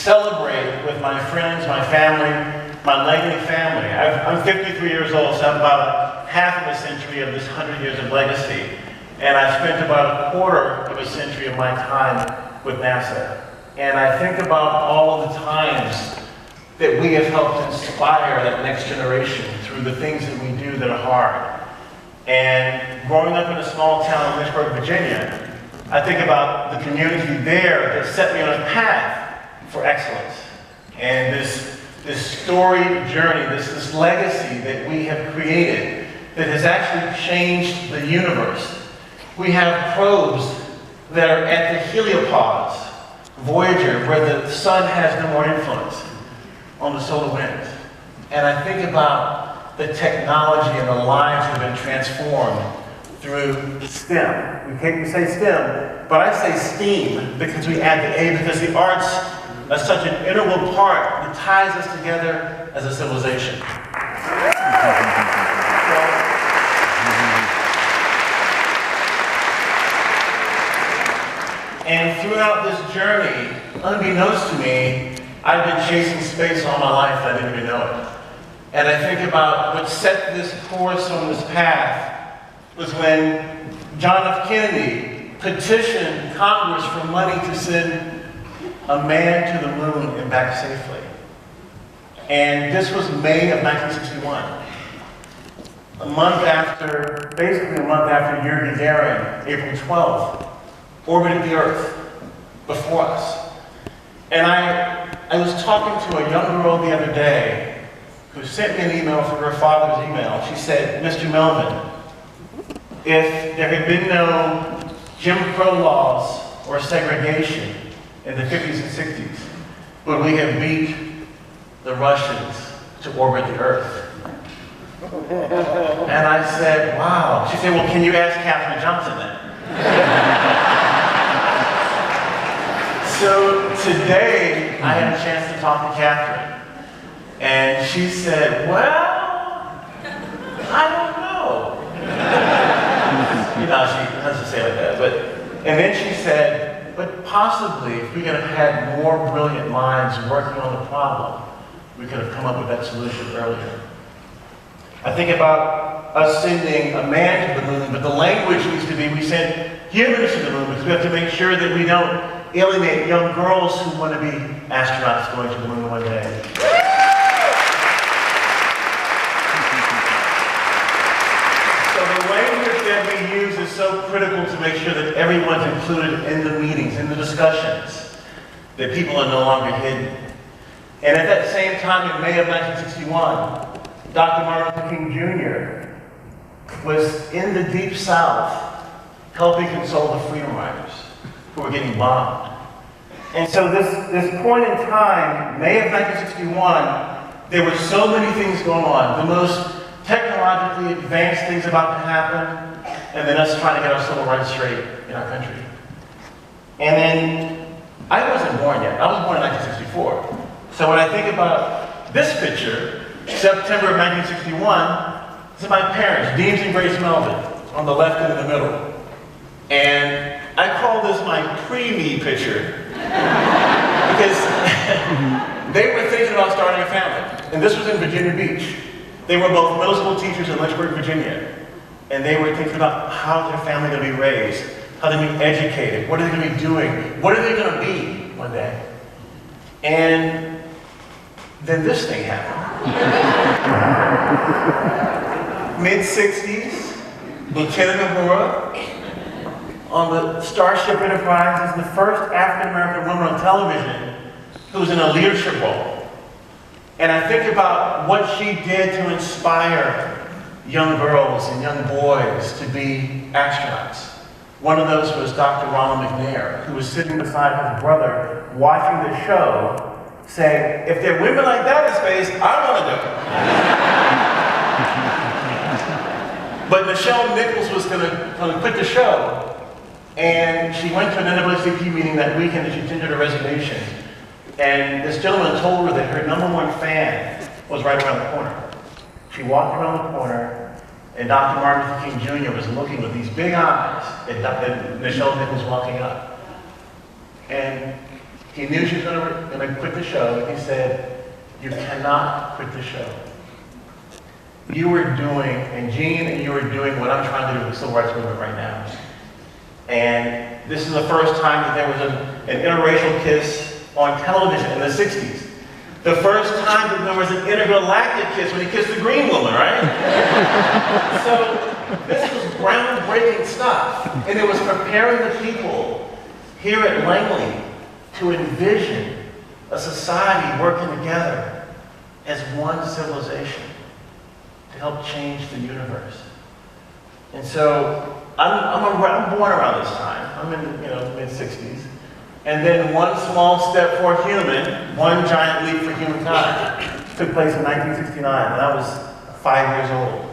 celebrate with my friends, my family, my Langley family. I'm 53 years old, so I'm about half of a century of this 100 years of legacy. And I've spent about a quarter of a century of my time with NASA. And I think about all of the times that we have helped inspire that next generation through the things that we do that are hard. And growing up in a small town in Lynchburg, Virginia, I think about the community there that set me on a path for excellence. And this storied journey, this legacy that we have created that has actually changed the universe. We have probes that are at the heliopods, Voyager, where the sun has no more influence on the solar wind. And I think about the technology and the lives that have been transformed through STEM. We can't say STEM, but I say STEAM because we add the A because the arts are such an integral part that ties us together as a civilization. And throughout this journey, unbeknownst to me, I've been chasing space all my life and I didn't even know it. And I think about what set this course on this path was when John F. Kennedy petitioned Congress for money to send a man to the moon and back safely. And this was May of 1961. Basically a month after Yuri Gagarin, April 12th, orbited the Earth before us. And I was talking to a young girl the other day who sent me an email from her father's email. She said, Mr. Melvin, if there had been no Jim Crow laws or segregation in the 50s and 60s, would we have beat the Russians to orbit the Earth? And I said, wow. She said, well, can you ask Katherine Johnson then? So today, I had a chance to talk to Katherine. And she said, well, I don't know. You know, she doesn't say it like that. And then she said, but possibly if we could have had more brilliant minds working on the problem, we could have come up with that solution earlier. I think about us sending a man to the moon, but the language needs to be, we send humans to the moon because we have to make sure that we don't alienate young girls who want to be astronauts going to the moon one day. So the language that we use is so critical to make sure that everyone's included in the meetings, in the discussions, that people are no longer hidden. And at that same time in May of 1961, Dr. Martin Luther King Jr. was in the Deep South helping console the Freedom Riders who were getting bombed. And so this point in time, May of 1961, there were so many things going on. The most technologically advanced things about to happen, and then us trying to get our civil rights straight in our country. And then, I wasn't born yet. I was born in 1964. So when I think about this picture, September of 1961, this is my parents, Deems and Grace Melvin, on the left and in the middle. And I call this my pre-me picture because they were thinking about starting a family. And this was in Virginia Beach. They were both middle school teachers in Lynchburg, Virginia. And they were thinking about how their family going to be raised, how they're going to be educated, what are they going to be doing, what are they going to be one day. And then this thing happened. Mid-60s, Lieutenant Uhura on the Starship Enterprise is the first African-American woman on television who was in a leadership role. And I think about what she did to inspire young girls and young boys to be astronauts. One of those was Dr. Ronald McNair, who was sitting beside his brother watching the show, saying, if there are women like that in space, I want to do it. But Nichelle Nichols was going to quit the show. And she went to an NAACP meeting that weekend and she tendered a resignation. And this gentleman told her that her #1 fan was right around the corner. She walked around the corner and Dr. Martin Luther King Jr. was looking with these big eyes at Nichelle Nichols walking up. And He knew she was going to quit the show. He said, you cannot quit the show. You were doing, and Gene and you are doing what I'm trying to do with the civil rights movement right now. And this is the first time that there was an interracial kiss on television in the 60s. The first time that there was an intergalactic kiss when he kissed the green woman, right? So this was groundbreaking stuff. And it was preparing the people here at Langley to envision a society working together as one civilization to help change the universe. And so I'm born around this time. I'm in the mid-60s. And then one small step for human, one giant leap for humankind took place in 1969 when I was 5 years old.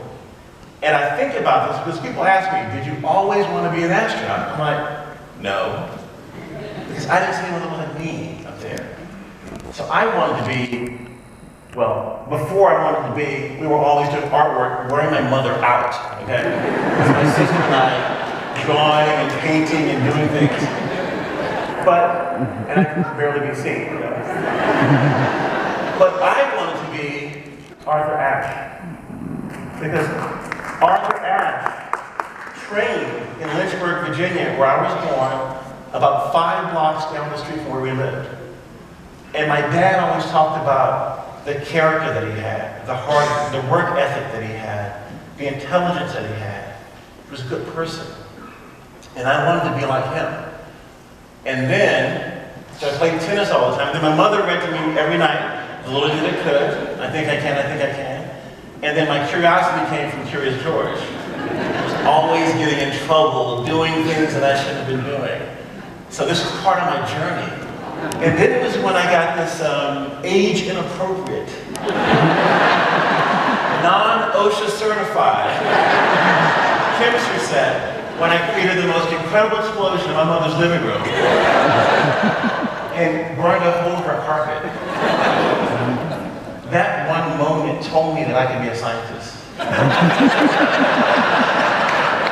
And I think about this because people ask me, did you always want to be an astronaut? I'm like, no. Because I didn't see anyone like me up there. So I wanted to be, well, before I wanted to be, we were always doing artwork, wearing my mother out, okay? So my sister and I, drawing and painting and doing things. And I could barely be seen, But I wanted to be Arthur Ashe. Because Arthur Ashe trained in Lynchburg, Virginia, where I was born, about 5 blocks down the street from where we lived. And my dad always talked about the character that he had, the heart, the work ethic that he had, the intelligence that he had. He was a good person. And I wanted to be like him. And then, so I played tennis all the time. Then my mother read to me every night, as little as I could. I think I can, I think I can. And then my curiosity came from Curious George. I was always getting in trouble, doing things that I shouldn't have been doing. So this was part of my journey. And then it was when I got this age-inappropriate, non-OSHA certified chemistry set when I created the most incredible explosion in my mother's living room and burned a hole in her carpet. That one moment told me that I could be a scientist.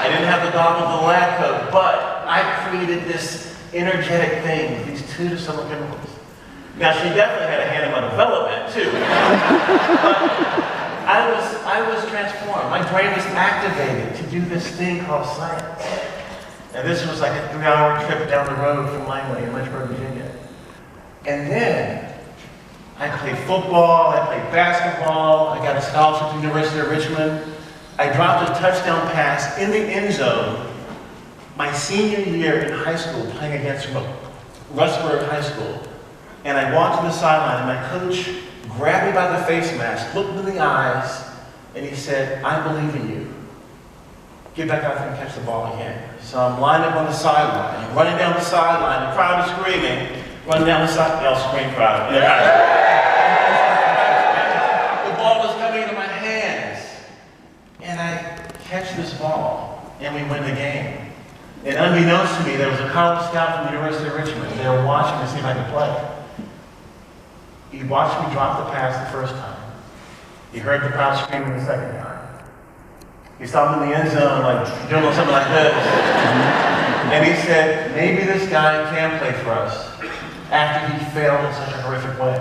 I didn't have the dog with the lab coat, but I created this energetic thing with these 2 dissimilar chemicals. Now, she definitely had a hand in my development, too. But I was transformed. My brain was activated to do this thing called science. And this was like a 3-hour trip down the road from Langley in Lynchburg, Virginia. And then I played football, I played basketball, I got a scholarship to the University of Richmond. I dropped a touchdown pass in the end zone my senior year in high school, playing against Russburg High School. And I walked to the sideline, and my coach grabbed me by the face mask, looked me in the eyes, and he said, I believe in you. Get back out there and catch the ball again. So I'm lined up on the sideline, I'm running down the sideline, the crowd is screaming, running down the sideline, y'all scream crowd. The ball is coming into my hands, and I catch this ball, and we win the game. And unbeknownst to me, there was a college scout from the University of Richmond. They were watching to see if I could play. He watched me drop the pass the first time. He heard the crowd screaming the second time. He saw me in the end zone, like doing something like this. And he said, maybe this guy can play for us after he failed in such a horrific way.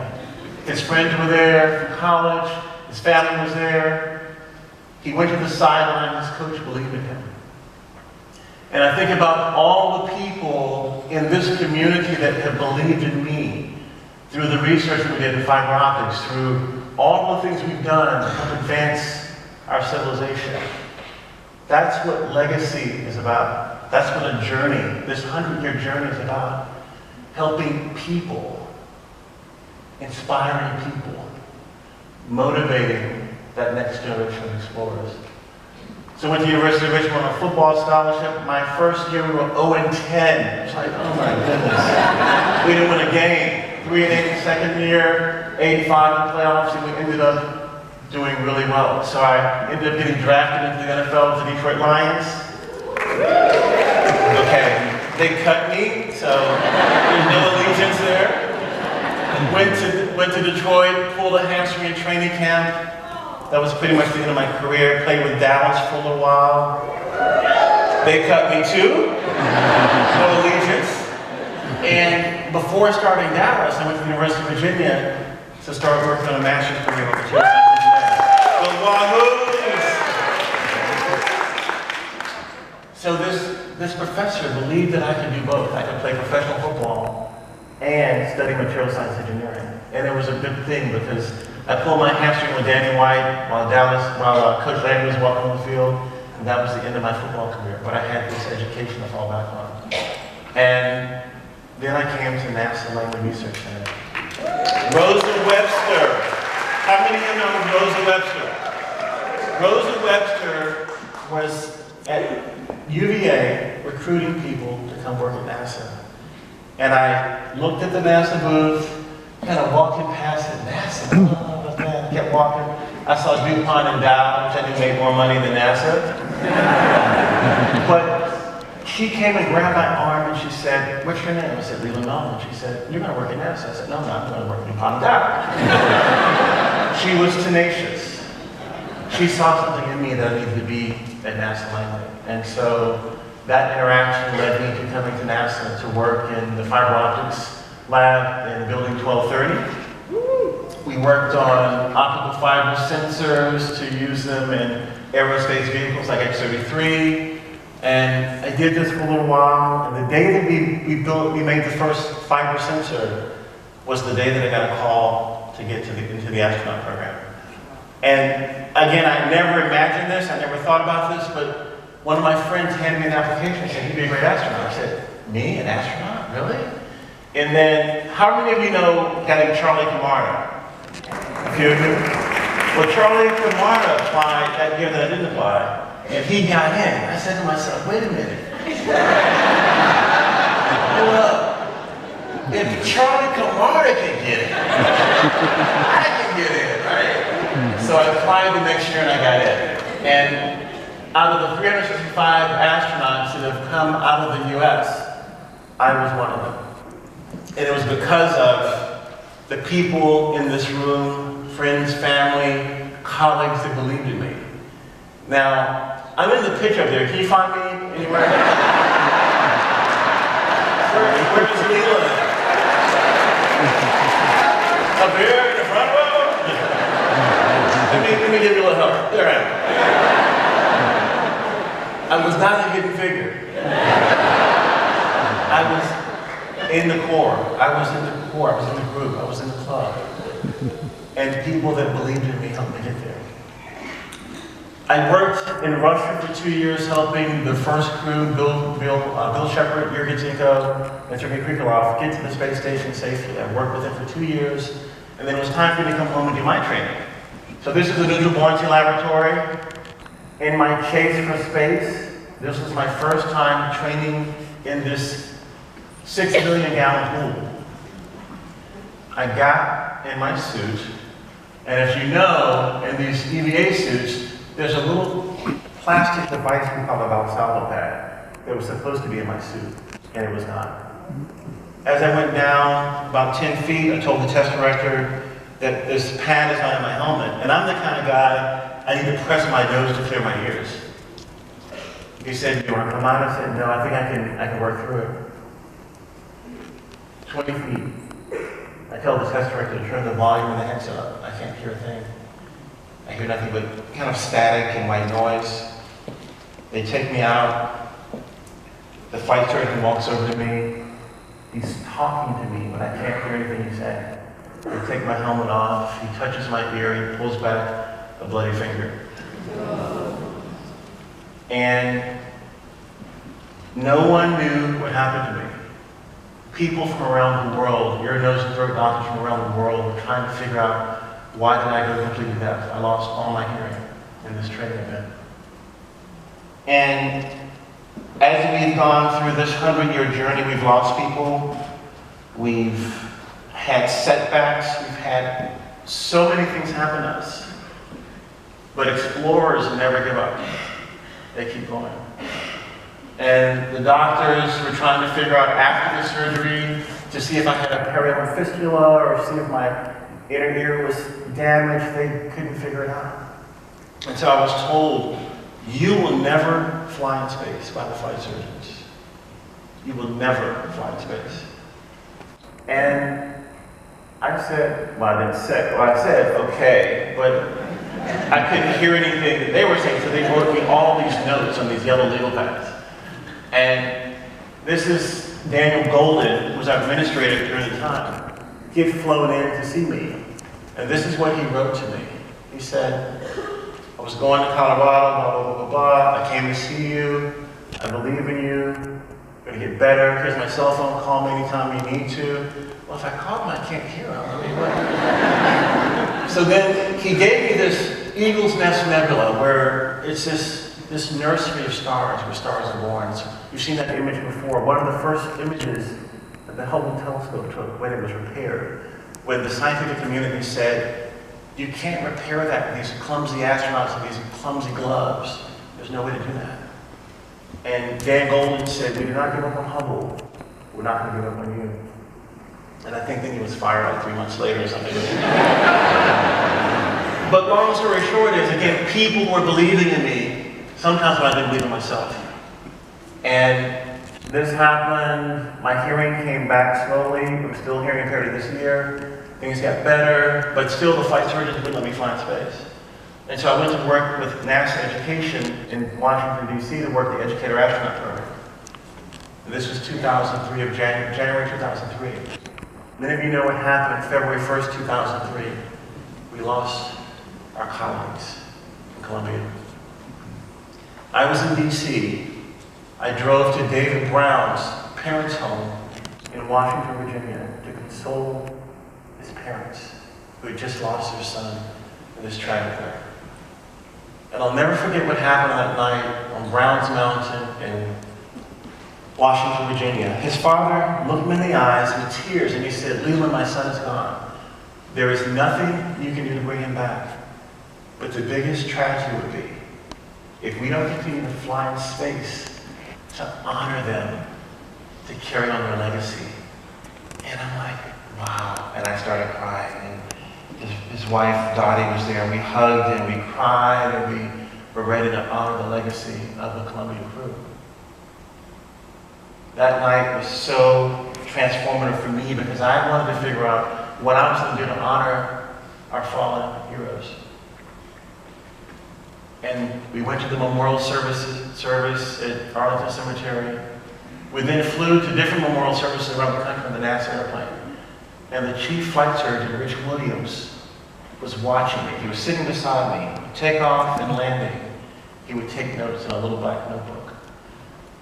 His friends were there from college. His family was there. He went to the sideline. His coach believed in him. And I think about all the people in this community that have believed in me through the research that we did in fiber optics, through all the things we've done to help advance our civilization. That's what legacy is about. That's what a journey, this 100-year journey is about. Helping people, inspiring people, motivating that next generation of explorers. So I went to the University of Richmond on a football scholarship. My first year we were 0-10. It's like, oh my goodness. We didn't win a game. 3-8 second year, 8-5 in playoffs, and we ended up doing really well. So I ended up getting drafted into the NFL with the Detroit Lions. Okay, they cut me, so there's no allegiance there. Went to Detroit, pulled a hamstring in training camp. That was pretty much the end of my career. Played with Dallas for a little while. They cut me too. No allegiance. And before starting Dallas, I went to the University of Virginia to start working on a master's program with material science engineering. The Wahoos! So this professor believed that I could do both. I could play professional football and study material science engineering. And it was a good thing because I pulled my hamstring with Danny White while Coach Leland was walking on the field, and that was the end of my football career. But I had this education to fall back on. And then I came to NASA Langley Research Center. Rosa Webster. How many of you know Rosa Webster? Rosa Webster was at UVA recruiting people to come work at NASA. And I looked at the NASA booth, kind of walking past it, NASA, kept walking. I saw DuPont and Dow, which I knew made more money than NASA. But she came and grabbed my arm and she said, "What's your name?" I said, "Leland Melvin." She said, "You're going to work at NASA." I said, "No, I'm not. I'm going to work at DuPont and Dow." She was tenacious. She saw something in me that I needed to be at NASA Langley. And so that interaction led me to coming to NASA to work in the fiber optics lab in building 1230. We worked on optical fiber sensors to use them in aerospace vehicles like X-33. And I did this for a little while. And the day that we made the first fiber sensor was the day that I got a call to get into the astronaut program. And again, I never imagined this, I never thought about this, but one of my friends handed me an application and said, "You'd be a great astronaut." I said, "Me, an astronaut? Really?" And then, how many of you know a guy named Charlie Camarda? A few of you? Well, Charlie Camarda applied that year that I didn't apply, and he got in. I said to myself, wait a minute. Hold up. If Charlie Camarda can get in, I can get in, right? So I applied the next year and I got in. And out of the 365 astronauts that have come out of the US, I was one of them. And it was because of the people in this room, friends, family, colleagues that believed in me. Now, I'm in the pitch up there. Can you find me anywhere? Where's Leland? Up here in the front row? Let me give you a little help. There I am. I was not a hidden figure. I was in the core. I was in the core. I was in the group. I was in the club. And people that believed in me helped me get there. I worked in Russia for 2 years helping the first crew, Bill Shepard, Yuri Zinko, and Sergei Krikalev, get to the space station safely. I worked with them for 2 years, and then it was time for me to come home and do my training. So this is the Neutral Buoyancy Laboratory. In my chase for space, this was my first time training in this 6 million gallon pool. I got in my suit, and as you know, in these EVA suits, there's a little plastic device we call a Valsalva pad that was supposed to be in my suit, and it was not. As I went down about 10 feet, I told the test director that this pad is not in my helmet, and I'm the kind of guy, I need to press my nose to clear my ears. He said, "Do you want to come out?" I said, "No, I think I can work through it." 20 feet. I tell the test director to turn the volume of the headset up. I can't hear a thing. I hear nothing but kind of static and white noise. They take me out. The flight surgeon walks over to me. He's talking to me, but I can't hear anything he's saying. I take my helmet off. He touches my ear. He pulls back a bloody finger. And no one knew what happened to me. People from around the world, ear, nose, and throat doctors from around the world were trying to figure out, why did I go completely deaf? I lost all my hearing in this training event. And as we've gone through this 100-year journey, we've lost people. We've had setbacks. We've had so many things happen to us. But explorers never give up. They keep going. And the doctors were trying to figure out after the surgery to see if I had a periorbital fistula or see if my inner ear was damaged. They couldn't figure it out. And so I was told, you will never fly in space by the flight surgeons. You will never fly in space. And I said, well, I said, okay, but I couldn't hear anything that they were saying, so they wrote me all these notes on these yellow legal pads. And this is Daniel Golden, who was our administrator during the time. He had flown in to see me. And this is what he wrote to me. He said, I was going to Colorado, blah, blah, blah, blah, blah. I came to see you. I believe in you. I'm going to get better. Here's my cell phone. Call me anytime you need to. Well, if I call him, I can't hear him. I mean, what? So then he gave me this Eagle's Nest Nebula, where it's this nursery of stars, where stars are born. So you've seen that image before. One of the first images that the Hubble telescope took when it was repaired, when the scientific community said, you can't repair that with these clumsy astronauts with these clumsy gloves. There's no way to do that. And Dan Golden said, we do not give up on Hubble. We're not going to give up on you. And I think then he was fired like 3 months later or something. But long story short is, again, people were believing in me, sometimes when I didn't believe in myself. And this happened, my hearing came back slowly. I'm still hearing impaired this year. Things got better, but still the flight surgeons wouldn't let me fly in space. And so I went to work with NASA Education in Washington, D.C. to work the Educator Astronaut program. And this was 2003, of January 2003. Many of you know what happened February 1st, 2003. We lost our colleagues in Columbia. I was in D.C. I drove to David Brown's parents' home in Washington, Virginia to console his parents who had just lost their son in this tragedy. And I'll never forget what happened that night on Browns Mountain in Washington, Virginia. His father looked him in the eyes with tears and he said, Leland, my son is gone. There is nothing you can do to bring him back. But the biggest tragedy would be if we don't continue to fly in space to honor them, to carry on their legacy. And I'm like, wow. And I started crying. And his wife, Dottie, was there. And we hugged and we cried and we were ready to honor the legacy of the Columbia crew. That night was so transformative for me because I wanted to figure out what I was going to do to honor our fallen heroes. And we went to the memorial service at Arlington Cemetery. We then flew to different memorial services around the country on the NASA airplane. And the chief flight surgeon, Rich Williams, was watching me. He was sitting beside me. Takeoff and landing, he would take notes in a little black notebook.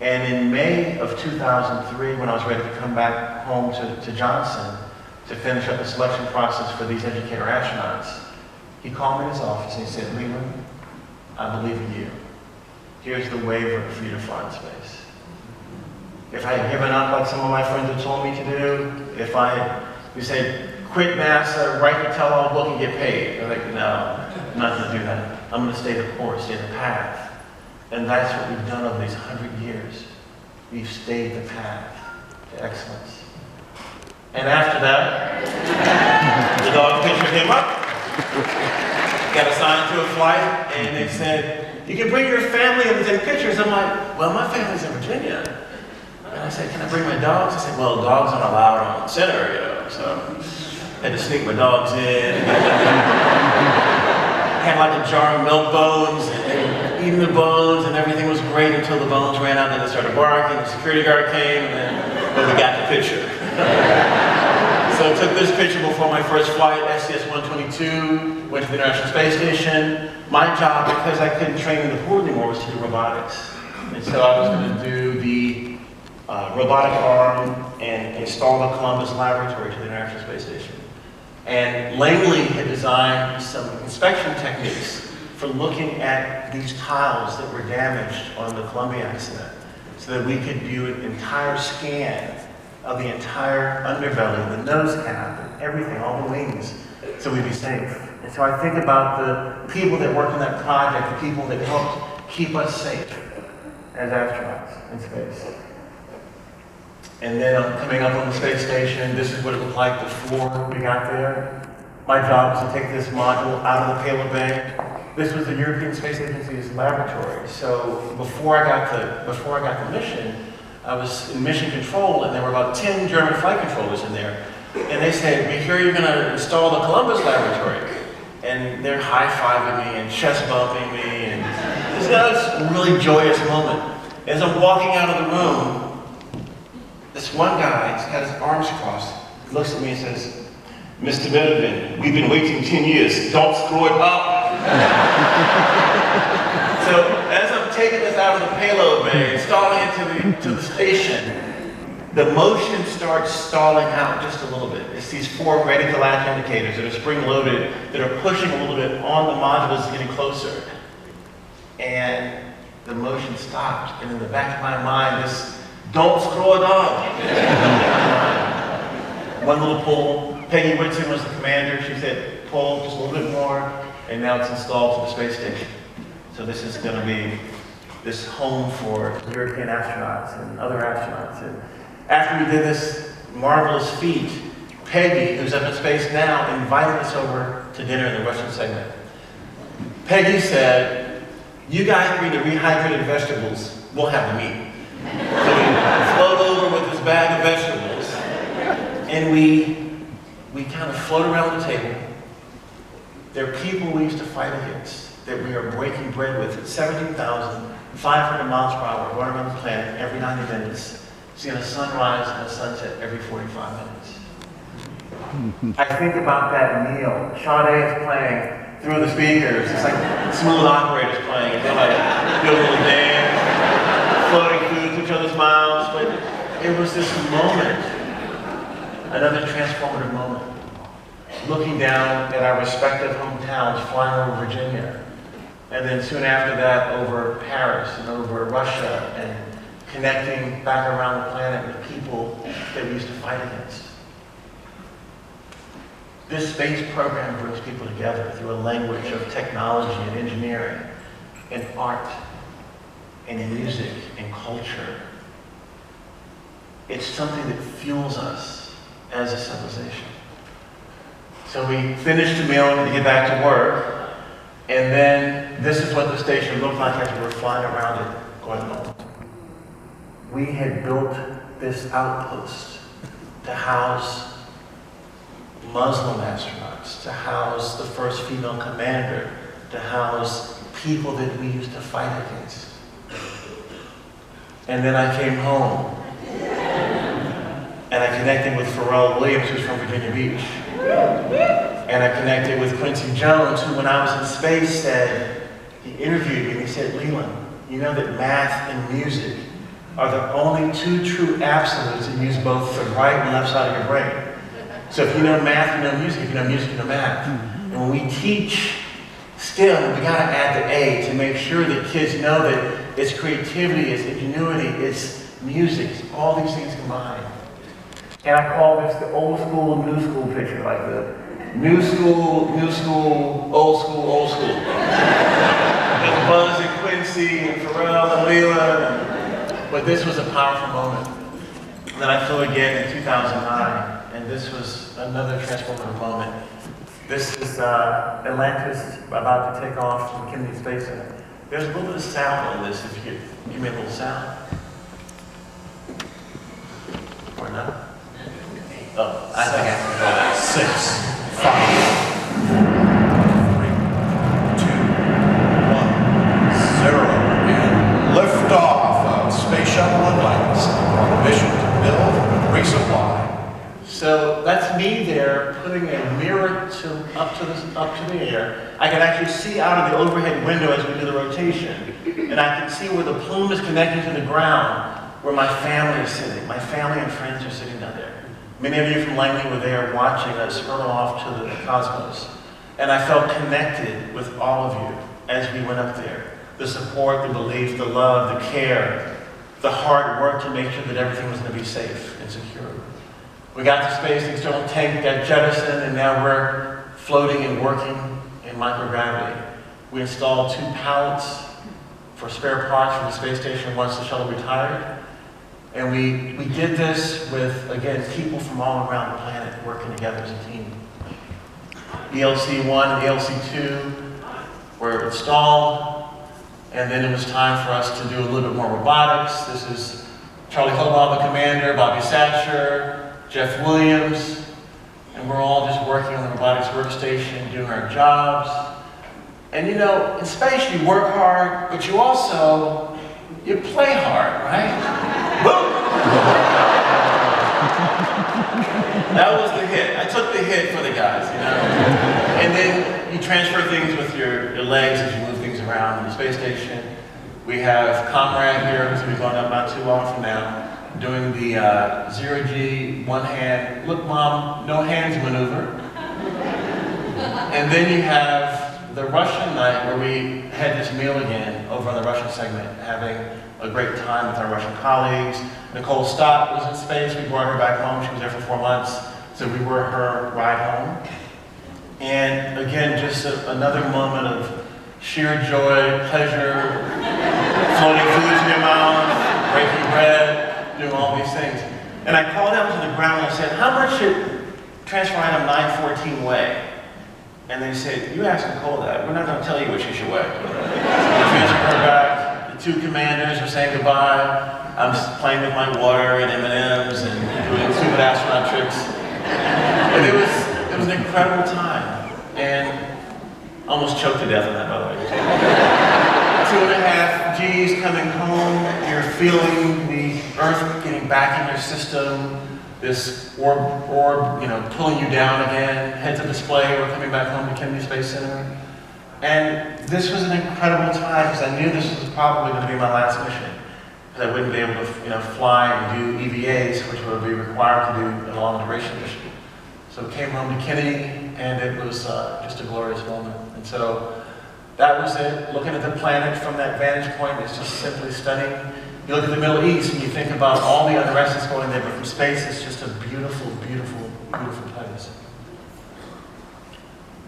And in May of 2003, when I was ready to come back home to Johnson to finish up the selection process for these educator astronauts, he called me in his office and he said, Leland, I believe in you. Here's the waiver for you to fly in space. If I had given up like some of my friends had told me to do, we said, quit NASA, write the tell-all book and get paid. They're like, no, I'm not going to do that. I'm going to stay the course, stay the path. And that's what we've done over these 100 years. We've stayed the path to excellence. And after that, the dog picture came up, got assigned to a flight, and they said, you can bring your family and take pictures. I'm like, well, my family's in Virginia. And I said, can I bring my dogs? I said, well, dogs aren't allowed on center, you know, so I had to sneak my dogs in. Had like a jar of milk bones, and eating the bones, and everything was great until the bones ran out, and then they started barking, the security guard came, and then we got the picture. So I took this picture before my first flight, STS-122, went to the International Space Station. My job, because I couldn't train in the pool anymore, was to do robotics. And so I was going to do the robotic arm and install the Columbus Laboratory to the International Space Station. And Langley had designed some inspection techniques for looking at these tiles that were damaged on the Columbia accident so that we could do an entire scan of the entire underbelly, the nose cap, and everything, all the wings, so we'd be safe. And so I think about the people that worked on that project, the people that helped keep us safe as astronauts in space. And then coming up on the space station, this is what it looked like before we got there. My job was to take this module out of the payload bay. This was the European Space Agency's laboratory. So before I got the mission, I was in mission control, and there were about 10 German flight controllers in there. And they said, we hear you're going to install the Columbus Laboratory. And they're high-fiving me and chest-bumping me. And it's a really joyous moment. As I'm walking out of the room, this one guy, he's got his arms crossed, looks at me and says, Mr. Melvin, we've been waiting 10 years. Don't screw it up. So as I'm taking this out of the payload bay, installing it to the station, the motion starts stalling out just a little bit. It's these 4 ready-to-latch indicators that are spring-loaded that are pushing a little bit on the modules getting closer. And the motion stopped. And in the back of my mind, this, don't screw it up. One little pull. Peggy Whitson was the commander. She said, pull just a little bit more, and now it's installed to the space station. So this is going to be this home for European astronauts and other astronauts. And after we did this marvelous feat, Peggy, who's up in space now, invited us over to dinner in the Western segment. Peggy said, you guys bring the rehydrated vegetables, we'll have the meat. So we float over with this bag of vegetables, and we kind of float around the table. There are people we used to fight against that we are breaking bread with at 17,500 miles per hour, going around the planet every 90 minutes, seeing a sunrise and a sunset every 45 minutes. I think about that meal. Sade is playing through the speakers. It's like smooth operators playing, and they're like doing a little dance, floating food to each other's mouths. But it was this moment, another transformative moment. Looking down at our respective hometowns, flying over Virginia, and then soon after that over Paris and over Russia, and connecting back around the planet with people that we used to fight against. This space program brings people together through a language of technology and engineering and art and music and culture. It's something that fuels us as a civilization. So we finished the meal to get back to work, and then this is what the station looked like as we were flying around it going home. We had built this outpost to house Muslim astronauts, to house the first female commander, to house people that we used to fight against. And then I came home, and I connected with Pharrell Williams, who's from Virginia Beach. And I connected with Quincy Jones, who when I was in space said, he interviewed me and he said, Leland, you know that math and music are the only 2 true absolutes that use both the right and left side of your brain. So if you know math, you know music. If you know music, you know math. And when we teach STEM, we gotta add the A to make sure that kids know that it's creativity, it's ingenuity, it's music, it's all these things combined. And I call this the old school, new school picture, like the new school, old school. There's Buzz and Quincy and Pharrell and Leland. But this was a powerful moment. And then I flew again in 2009, and this was another transformative moment. This is Atlantis about to take off from Kennedy Space Center. There's a little bit of sound on this, if you could give me a little sound. Or not? Oh, I think I have to go. 6, 5, 4, 3, 2, 1, 0, and liftoff of Space Shuttle Atlantis on a mission to build and resupply. So that's me there, putting a mirror up to the air. I can actually see out of the overhead window as we do the rotation, and I can see where the plume is connecting to the ground, where my family is sitting. My family and friends are sitting down there. Many of you from Langley were there watching us hurtle off to the cosmos. And I felt connected with all of you as we went up there. The support, the belief, the love, the care, the hard work to make sure that everything was going to be safe and secure. We got to space, the external tank got jettisoned, and now we're floating and working in microgravity. We installed 2 pallets for spare parts from the space station once the shuttle retired. And we did this with, again, people from all around the planet working together as a team. ELC-1 and ELC-2 were installed, and then it was time for us to do a little bit more robotics. This is Charlie Hobart, the commander, Bobby Satcher, Jeff Williams, we're all just working on the robotics workstation, doing our jobs. And you know, in space you work hard, but you play hard, right? Boom! That was the hit. I took the hit for the guys, you know? And then you transfer things with your legs as you move things around the space station. We have Comrade here, who's going to be going up not too long from now, doing the zero-G, one hand, look mom, no hands maneuver. And then you have the Russian night where we had this meal again over on the Russian segment, having a great time with our Russian colleagues. Nicole Stott was in space. We brought her back home. She was there for 4 months, so we were her ride home. And again, just another moment of sheer joy, pleasure, floating foods in your mouth, breaking bread, doing all these things. And I called down to the ground and I said, how much should transfer item 914 weigh? And they said, you asked Nicole that. We're not going to tell you what she should weigh. We transferred her back. The 2 commanders are saying goodbye. I'm just playing with my water and M&Ms and doing stupid astronaut tricks. But it was an incredible time. And I almost choked to death on that, by the way. 2.5 G's coming home. You're feeling the Earth getting back in your system. This orb, you know, pulling you down again. Head to display. We're coming back home to Kennedy Space Center. And this was an incredible time because I knew this was probably going to be my last mission. Because I wouldn't be able to, you know, fly and do EVAs, which would be required to do a long duration mission. So came home to Kennedy, and it was just a glorious moment. And so that was it. Looking at the planet from that vantage point is just simply stunning. You look at the Middle East and you think about all the unrest that's going there, but from space it's just a beautiful, beautiful, beautiful place.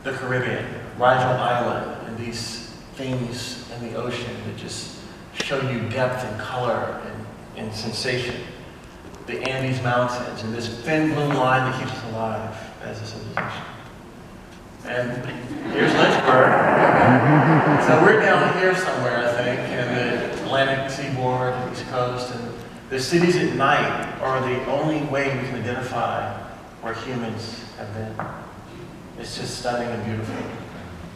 The Caribbean, Rigel Island, and these things in the ocean that just show you depth and color and sensation. The Andes Mountains, and this thin blue line that keeps us alive as a civilization. And here's Lynchburg. So we're down here somewhere, I think, in the Atlantic seaboard, the East Coast, and the cities at night are the only way we can identify where humans have been. It's just stunning and beautiful.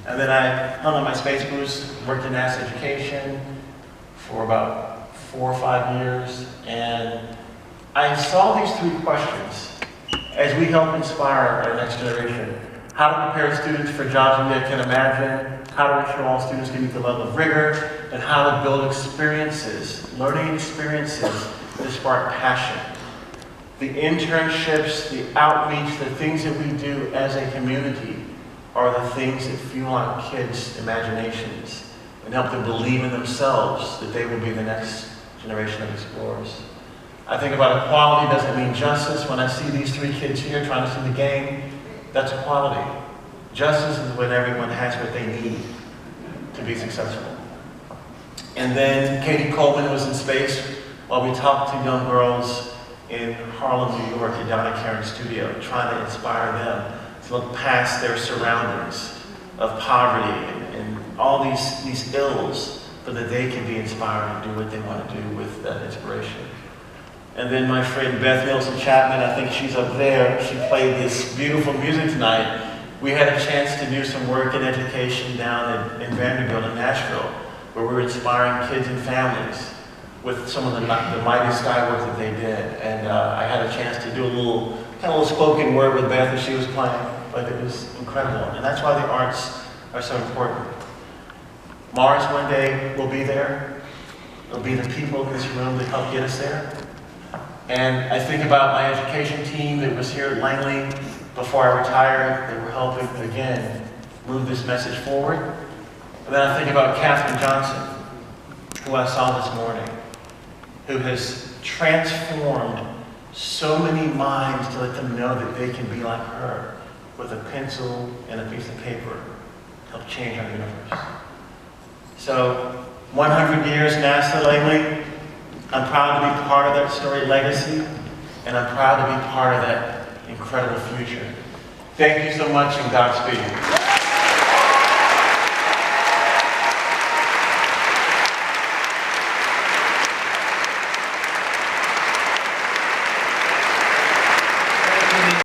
And then I hung on my space boots, worked in NASA education for about 4 or 5 years, and I saw these 3 questions as we help inspire our next generation. How to prepare students for jobs they can imagine, how to ensure all students can meet the level of rigor, and how to build experiences, learning experiences that spark passion. The internships, the outreach, the things that we do as a community are the things that fuel our kids' imaginations and help them believe in themselves that they will be the next generation of explorers. I think about equality doesn't mean justice. When I see these 3 kids here trying to see the game, that's equality. Justice is when everyone has what they need to be successful. And then Katie Coleman was in space while we talked to young girls in Harlem, New York, at Donna Karen's studio, trying to inspire them to look past their surroundings of poverty and all these ills, so that they can be inspired to do what they want to do with that inspiration. And then my friend Beth Nielsen Chapman, I think she's up there, she played this beautiful music tonight. We had a chance to do some work in education down in Vanderbilt in Nashville, where we were inspiring kids and families with some of the mighty sky work that they did. And I had a chance to do a little spoken word with Beth as she was playing, but it was incredible. And that's why the arts are so important. Mars one day will be there. It'll be the people in this room that help get us there. And I think about my education team that was here at Langley before I retired. They were helping, again, move this message forward. And then I think about Katherine Johnson, who I saw this morning, who has transformed so many minds to let them know that they can be like her with a pencil and a piece of paper to help change our universe. So, 100 years NASA Langley. I'm proud to be part of that storied legacy, and I'm proud to be part of that incredible future. Thank you so much, and Godspeed.